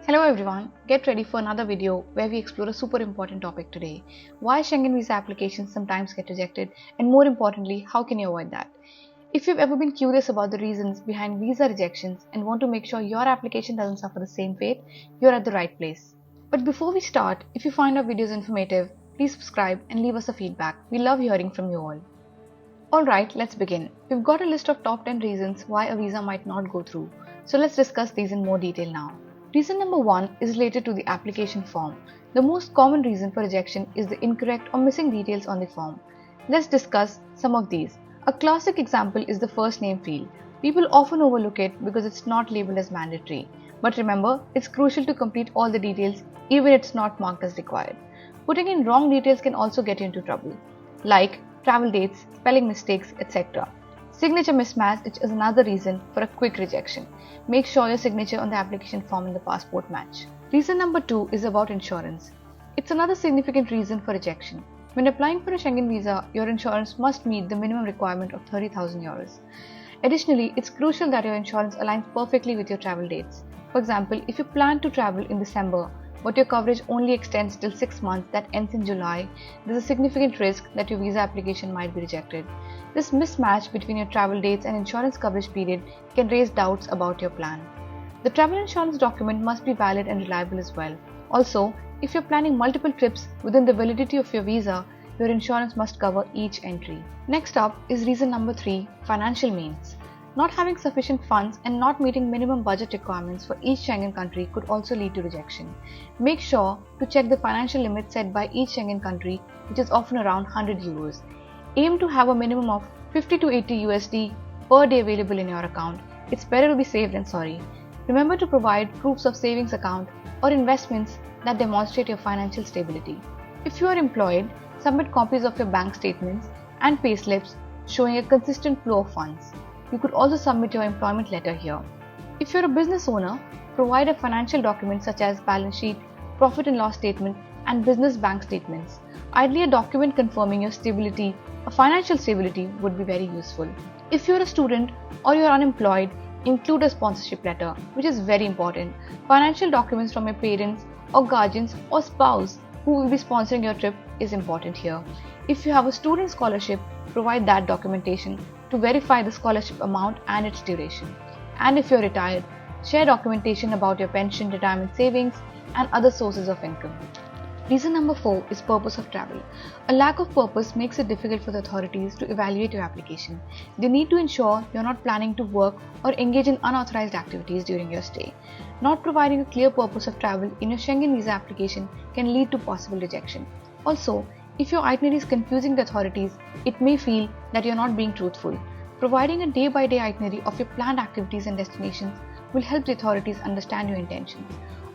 Hello everyone, get ready for another video where we explore a super important topic today. Why Schengen visa applications sometimes get rejected, and more importantly, how can you avoid that? If you've ever been curious about the reasons behind visa rejections and want to make sure your application doesn't suffer the same fate, you're at the right place. But before we start, if you find our videos informative, please subscribe and leave us a feedback. We love hearing from you all. Alright, let's begin. We've got a list of top 10 reasons why a visa might not go through. So let's discuss these in more detail now. Reason number 1 is related to the application form. The most common reason for rejection is the incorrect or missing details on the form. Let's discuss some of these. A classic example is the first name field. People often overlook it because it's not labeled as mandatory. But remember, it's crucial to complete all the details even if it's not marked as required. Putting in wrong details can also get you into trouble, like travel dates, spelling mistakes, etc. Signature mismatch is another reason for a quick rejection. Make sure your signature on the application form and the passport match. Reason number 2 is about insurance. It's another significant reason for rejection. When applying for a Schengen visa, your insurance must meet the minimum requirement of 30,000 euros. Additionally, it's crucial that your insurance aligns perfectly with your travel dates. For example, if you plan to travel in December, but your coverage only extends till 6 months that ends in July, there's a significant risk that your visa application might be rejected. This mismatch between your travel dates and insurance coverage period can raise doubts about your plan. The travel insurance document must be valid and reliable as well. Also, if you're planning multiple trips within the validity of your visa, your insurance must cover each entry. Next up is reason number 3, financial means. Not having sufficient funds and not meeting minimum budget requirements for each Schengen country could also lead to rejection. Make sure to check the financial limit set by each Schengen country, which is often around 100 euros. Aim to have a minimum of 50 to 80 USD per day available in your account. It's better to be safe than sorry. Remember to provide proofs of savings account or investments that demonstrate your financial stability. If you are employed, submit copies of your bank statements and payslips showing a consistent flow of funds. You could also submit your employment letter here. If you're a business owner, provide a financial document such as balance sheet, profit and loss statement, and business bank statements. Ideally, a document confirming your stability, a financial stability, would be very useful. If you're a student or you're unemployed, include a sponsorship letter, which is very important. Financial documents from your parents or guardians or spouse who will be sponsoring your trip is important here. If you have a student scholarship, provide that documentation to verify the scholarship amount and its duration. And if you're retired, share documentation about your pension, retirement savings, and other sources of income. Reason number 4 is purpose of travel. A lack of purpose makes it difficult for the authorities to evaluate your application. They need to ensure you're not planning to work or engage in unauthorized activities during your stay. Not providing a clear purpose of travel in your Schengen visa application can lead to possible rejection. Also, if your itinerary is confusing the authorities, it may feel that you're not being truthful. Providing a day-by-day itinerary of your planned activities and destinations will help the authorities understand your intentions.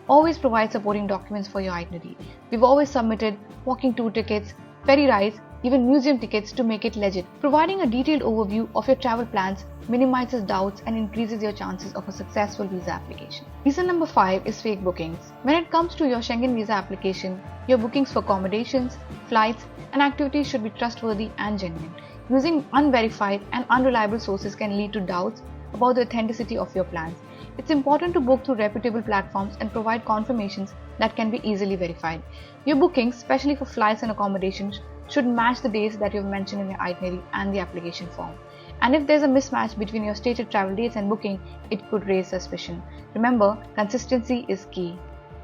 Always provide supporting documents for your itinerary. We've always submitted walking tour tickets, ferry rides, even museum tickets to make it legit. Providing a detailed overview of your travel plans minimizes doubts and increases your chances of a successful visa application. Reason number 5 is fake bookings. When it comes to your Schengen visa application, your bookings for accommodations, flights, and activities should be trustworthy and genuine. Using unverified and unreliable sources can lead to doubts about the authenticity of your plans. It's important to book through reputable platforms and provide confirmations that can be easily verified. Your bookings, especially for flights and accommodations, should match the dates that you've mentioned in your itinerary and the application form. And if there's a mismatch between your stated travel dates and booking, it could raise suspicion. Remember, consistency is key.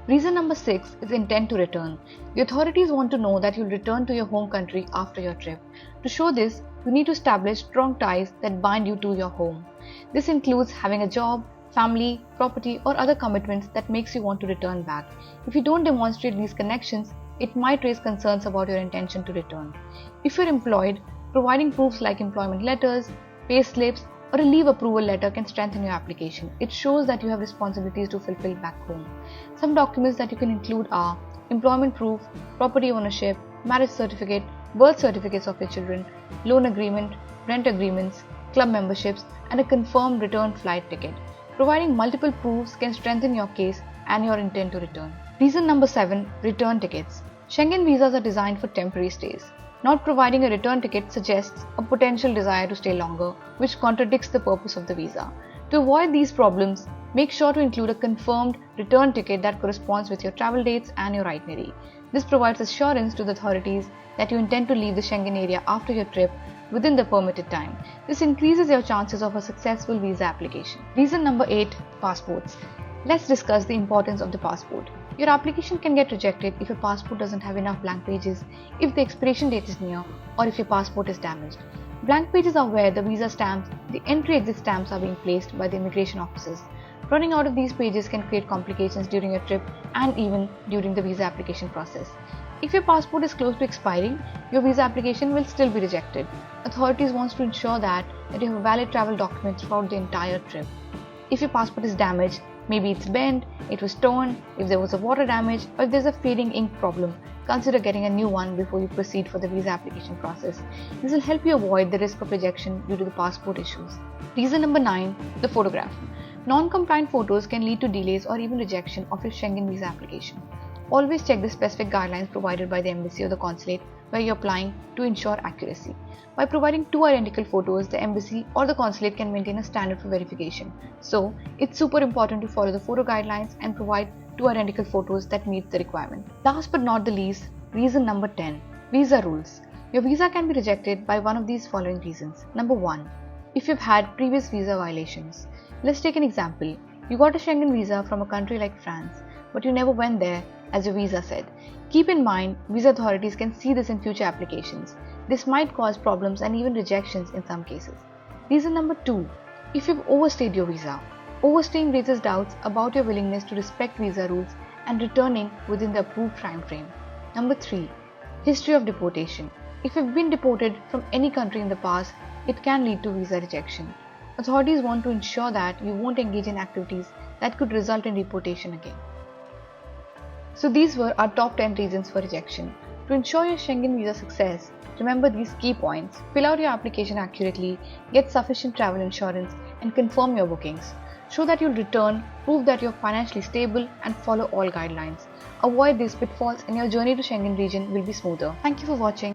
Reason number 6 is intent to return. The authorities want to know that you'll return to your home country after your trip. To show this, you need to establish strong ties that bind you to your home. This includes having a job, family, property, or other commitments that makes you want to return back. If you don't demonstrate these connections, it might raise concerns about your intention to return. If you're employed, providing proofs like employment letters, pay slips, or a leave approval letter can strengthen your application. It shows that you have responsibilities to fulfill back home. Some documents that you can include are employment proof, property ownership, marriage certificate, birth certificates of your children, loan agreement, rent agreements, club memberships, and a confirmed return flight ticket. Providing multiple proofs can strengthen your case and your intent to return. Reason number 7, return tickets. Schengen visas are designed for temporary stays. Not providing a return ticket suggests a potential desire to stay longer, which contradicts the purpose of the visa. To avoid these problems, make sure to include a confirmed return ticket that corresponds with your travel dates and your itinerary. This provides assurance to the authorities that you intend to leave the Schengen area after your trip within the permitted time. This increases your chances of a successful visa application. Reason number 8, passports. Let's discuss the importance of the passport. Your application can get rejected if your passport doesn't have enough blank pages, if the expiration date is near, or if your passport is damaged. Blank pages are where the visa stamps, the entry-exit stamps are being placed by the immigration officers. Running out of these pages can create complications during your trip and even during the visa application process. If your passport is close to expiring, your visa application will still be rejected. Authorities want to ensure that you have a valid travel document throughout the entire trip. If your passport is damaged, maybe it's bent, it was torn, if there was a water damage, or if there's a fading ink problem, consider getting a new one before you proceed for the visa application process. This will help you avoid the risk of rejection due to the passport issues. Reason number 9, the photograph. Non-compliant photos can lead to delays or even rejection of your Schengen visa application. Always check the specific guidelines provided by the embassy or the consulate where you're applying to ensure accuracy. By providing 2 identical photos, the embassy or the consulate can maintain a standard for verification. So, it's super important to follow the photo guidelines and provide 2 identical photos that meet the requirement. Last but not the least, reason number 10, visa rules. Your visa can be rejected by one of these following reasons. Number 1, if you've had previous visa violations. Let's take an example. You got a Schengen visa from a country like France, but you never went there as your visa said. Keep in mind, visa authorities can see this in future applications. This might cause problems and even rejections in some cases. Reason number 2, if you've overstayed your visa. Overstaying raises doubts about your willingness to respect visa rules and returning within the approved time frame. Number 3, history of deportation. If you've been deported from any country in the past, it can lead to visa rejection. Authorities want to ensure that you won't engage in activities that could result in deportation again. So these were our top 10 reasons for rejection. To ensure your Schengen visa success, remember these key points. Fill out your application accurately, get sufficient travel insurance, and confirm your bookings. Show that you'll return, prove that you're financially stable, and follow all guidelines. Avoid these pitfalls and your journey to Schengen region will be smoother. Thank you for watching.